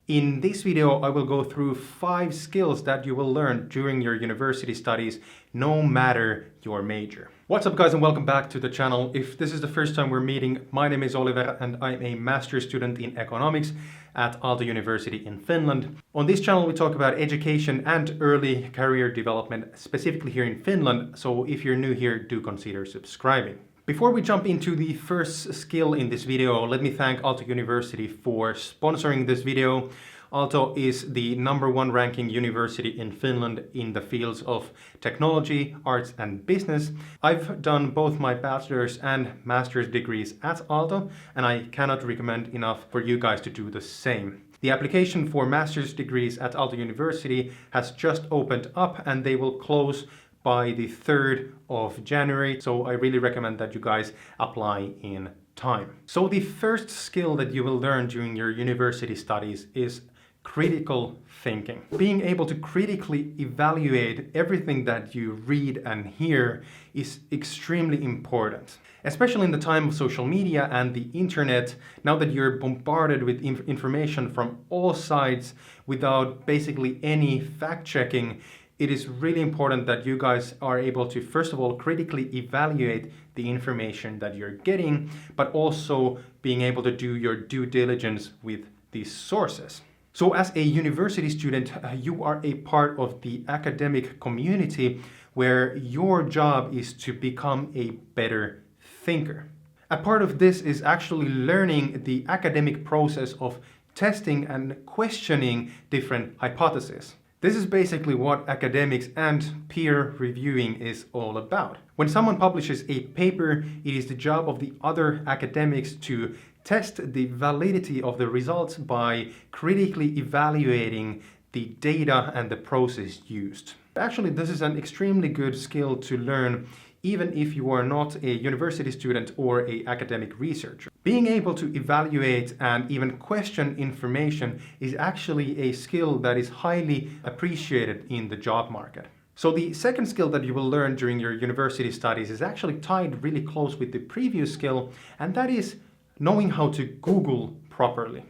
In this video, I will go through 5 skills that you will learn during your university studies, no matter your major. What's up guys, and welcome back to the channel. If this is the first time we're meeting, my name is Oliver and I'm a master's student in economics at Aalto University in Finland. On this channel we talk about education and early career development, specifically here in Finland, so if you're new here, do consider subscribing. Before we jump into the first skill in this video, let me thank Aalto University for sponsoring this video. Aalto is the #1 ranking university in Finland in the fields of technology, arts and business. I've done both my bachelor's and master's degrees at Aalto, and I cannot recommend enough for you guys to do the same. The application for master's degrees at Aalto University has just opened up and they will close by the 3rd of January, so I really recommend that you guys apply in time. So the first skill that you will learn during your university studies is critical thinking. Being able to critically evaluate everything that you read and hear is extremely important. Especially in the time of social media and the internet, now that you're bombarded with information from all sides without basically any fact-checking, it is really important that you guys are able to, first of all, critically evaluate the information that you're getting, but also being able to do your due diligence with these sources. So as a university student, you are a part of the academic community where your job is to become a better thinker. A part of this is actually learning the academic process of testing and questioning different hypotheses. This is basically what academics and peer reviewing is all about. When someone publishes a paper, it is the job of the other academics to test the validity of the results by critically evaluating the data and the process used. Actually, this is an extremely good skill to learn even if you are not a university student or an academic researcher. Being able to evaluate and even question information is actually a skill that is highly appreciated in the job market. So the second skill that you will learn during your university studies is actually tied really close with the previous skill, and that is knowing how to Google properly.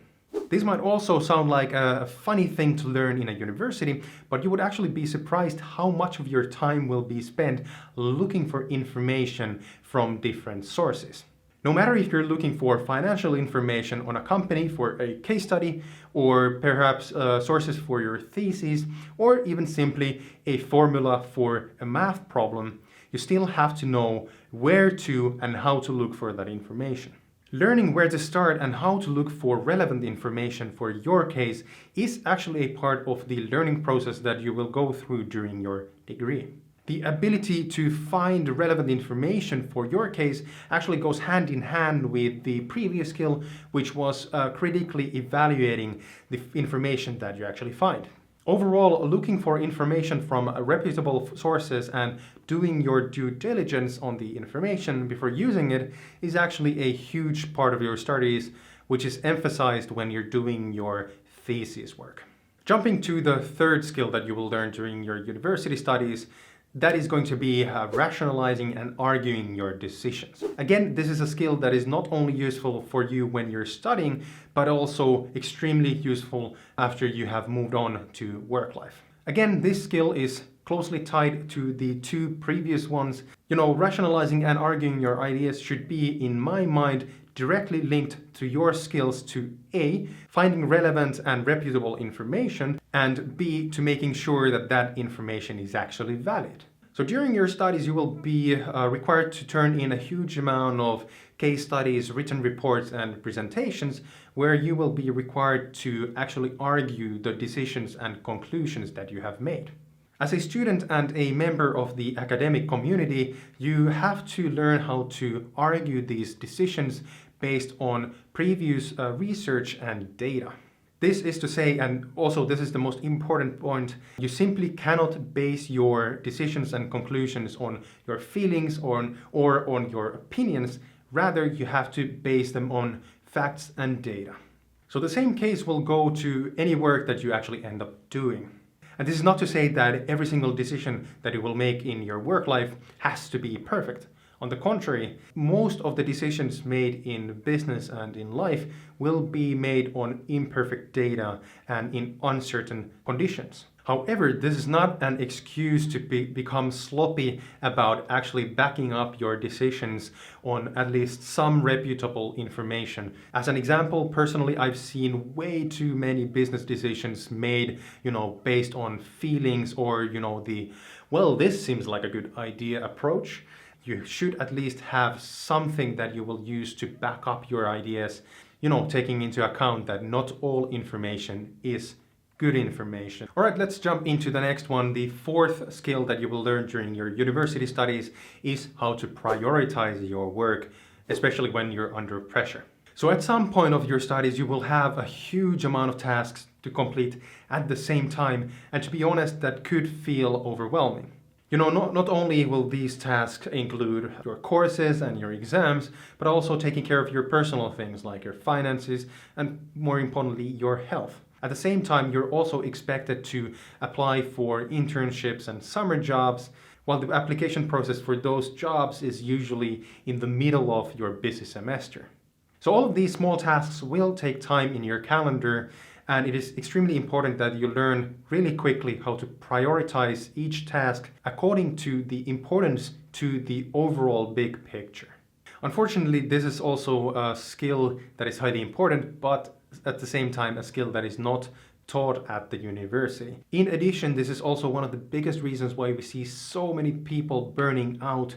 This might also sound like a funny thing to learn in a university, but you would actually be surprised how much of your time will be spent looking for information from different sources. No matter if you're looking for financial information on a company for a case study, or perhaps sources for your thesis, or even simply a formula for a math problem, you still have to know where to and how to look for that information. Learning where to start and how to look for relevant information for your case is actually a part of the learning process that you will go through during your degree. The ability to find relevant information for your case actually goes hand in hand with the previous skill, which was critically evaluating the information that you actually find. Overall, looking for information from reputable sources and doing your due diligence on the information before using it is actually a huge part of your studies, which is emphasized when you're doing your thesis work. Jumping to the third skill that you will learn during your university studies, that is going to be rationalizing and arguing your decisions. Again, this is a skill that is not only useful for you when you're studying, but also extremely useful after you have moved on to work life. Again, this skill is closely tied to the 2 previous ones. You know, rationalizing and arguing your ideas should be, in my mind, directly linked to your skills to A, finding relevant and reputable information, and B, to making sure that that information is actually valid. So during your studies, you will be required to turn in a huge amount of case studies, written reports, and presentations where you will be required to actually argue the decisions and conclusions that you have made. As a student and a member of the academic community, you have to learn how to argue these decisions based on previous research and data. This is to say, and also this is the most important point, you simply cannot base your decisions and conclusions on your feelings or on your opinions. Rather, you have to base them on facts and data. So the same case will go to any work that you actually end up doing. And this is not to say that every single decision that you will make in your work life has to be perfect. On the contrary, most of the decisions made in business and in life will be made on imperfect data and in uncertain conditions. However, this is not an excuse to become sloppy about actually backing up your decisions on at least some reputable information. As an example, personally, I've seen way too many business decisions made, based on feelings or, this seems like a good idea approach. You should at least have something that you will use to back up your ideas, taking into account that not all information is good information. All right, let's jump into the next one. The fourth skill that you will learn during your university studies is how to prioritize your work, especially when you're under pressure. So at some point of your studies, you will have a huge amount of tasks to complete at the same time. And to be honest, that could feel overwhelming. Not only will these tasks include your courses and your exams, but also taking care of your personal things like your finances and, more importantly, your health. At the same time, you're also expected to apply for internships and summer jobs, while the application process for those jobs is usually in the middle of your busy semester. So all of these small tasks will take time in your calendar, and it is extremely important that you learn really quickly how to prioritize each task according to the importance to the overall big picture. Unfortunately, this is also a skill that is highly important, but at the same time a skill that is not taught at the university. In addition, this is also one of the biggest reasons why we see so many people burning out,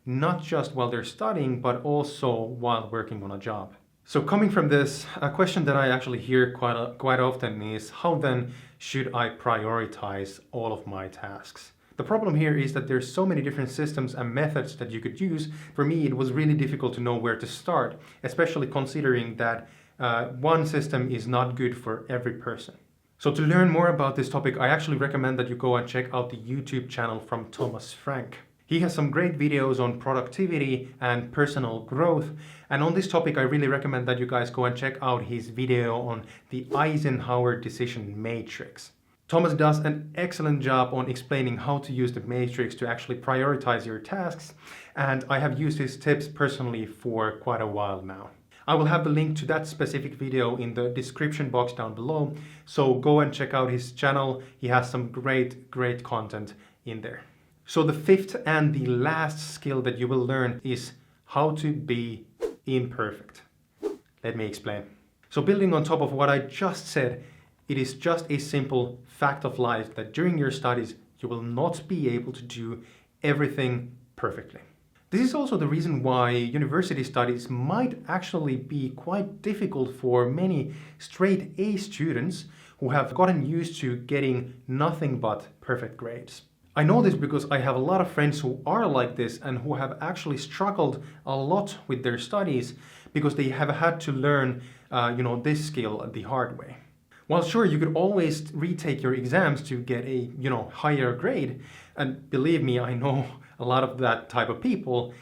not just while they're studying, but also while working on a job. So coming from this, a question that I actually hear quite often is, how then should I prioritize all of my tasks? The problem here is that there's so many different systems and methods that you could use. For me, it was really difficult to know where to start, especially considering that one system is not good for every person. So to learn more about this topic, I actually recommend that you go and check out the YouTube channel from Thomas Frank. He has some great videos on productivity and personal growth. And on this topic, I really recommend that you guys go and check out his video on the Eisenhower decision matrix. Thomas does an excellent job on explaining how to use the matrix to actually prioritize your tasks. And I have used his tips personally for quite a while now. I will have the link to that specific video in the description box down below. So go and check out his channel. He has some great content in there. So the fifth and the last skill that you will learn is how to be imperfect. Let me explain. So building on top of what I just said, it is just a simple fact of life that during your studies, you will not be able to do everything perfectly. This is also the reason why university studies might actually be quite difficult for many straight A students who have gotten used to getting nothing but perfect grades. I know this because I have a lot of friends who are like this and who have actually struggled a lot with their studies because they have had to learn this skill the hard way. While sure, you could always retake your exams to get a higher grade, and believe me, I know a lot of that type of people,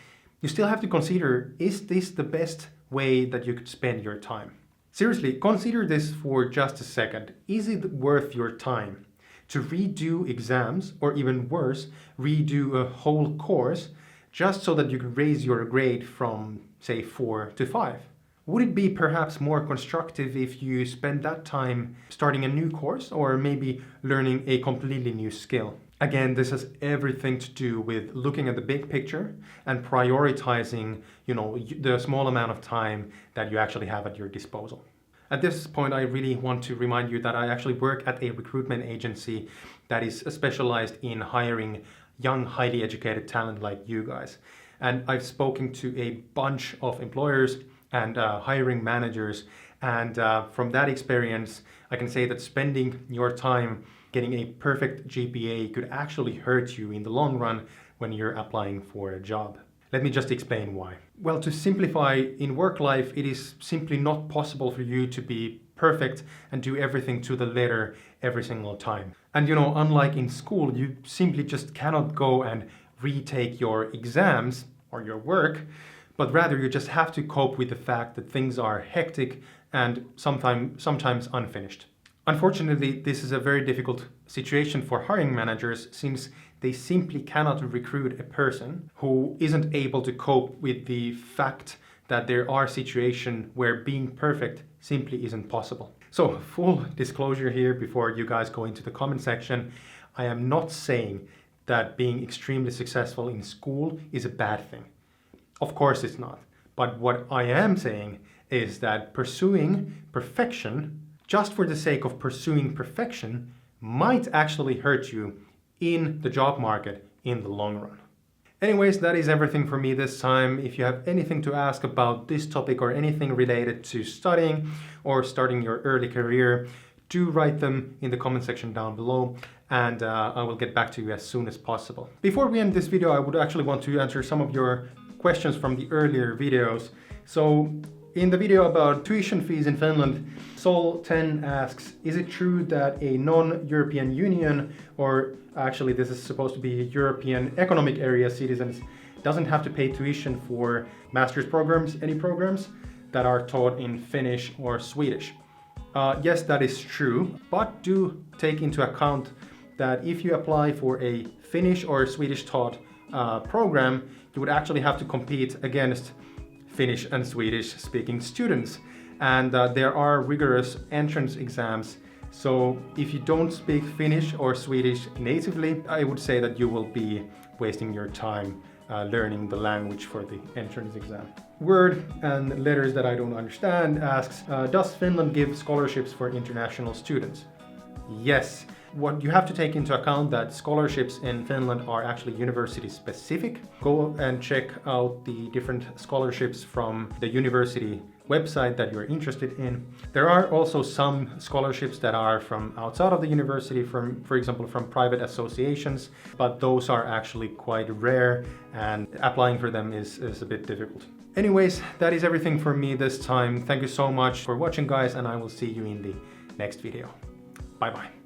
you still have to consider, is this the best way that you could spend your time? Seriously, consider this for just a second. Is it worth your time to redo exams, or even worse, redo a whole course, just so that you can raise your grade from, say, 4 to 5? Would it be perhaps more constructive if you spend that time starting a new course or maybe learning a completely new skill? Again, this has everything to do with looking at the big picture and prioritizing, the small amount of time that you actually have at your disposal. At this point, I really want to remind you that I actually work at a recruitment agency that is specialized in hiring young, highly educated talent like you guys. And I've spoken to a bunch of employers and hiring managers. And from that experience, I can say that spending your time getting a perfect GPA could actually hurt you in the long run when you're applying for a job. Let me just explain why. Well, to simplify, in work life, it is simply not possible for you to be perfect and do everything to the letter every single time. And unlike in school, you simply just cannot go and retake your exams or your work, but rather you just have to cope with the fact that things are hectic and sometimes unfinished. Unfortunately, this is a very difficult situation for hiring managers since they simply cannot recruit a person who isn't able to cope with the fact that there are situations where being perfect simply isn't possible. So, full disclosure here before you guys go into the comment section, I am not saying that being extremely successful in school is a bad thing. Of course it's not. But what I am saying is that pursuing perfection just for the sake of pursuing perfection might actually hurt you in the job market in the long run. Anyways, that is everything for me this time. If you have anything to ask about this topic or anything related to studying or starting your early career, do write them in the comment section down below, and I will get back to you as soon as possible. Before we end this video, I would actually want to answer some of your questions from the earlier videos. So in the video about tuition fees in Finland, Sol10 asks, is it true that a non-European Union, or actually this is supposed to be European Economic Area citizens, doesn't have to pay tuition for master's programs, any programs that are taught in Finnish or Swedish? Yes, that is true, but do take into account that if you apply for a Finnish or Swedish taught program, you would actually have to compete against Finnish and Swedish speaking students. And there are rigorous entrance exams. So if you don't speak Finnish or Swedish natively, I would say that you will be wasting your time learning the language for the entrance exam. Word and letters that I don't understand asks, does Finland give scholarships for international students? Yes. What you have to take into account that scholarships in Finland are actually university specific. Go and check out the different scholarships from the university website that you're interested in. There are also some scholarships that are from outside of the university, for example, from private associations, but those are actually quite rare and applying for them is a bit difficult. Anyways, that is everything for me this time. Thank you so much for watching, guys, and I will see you in the next video. Bye bye.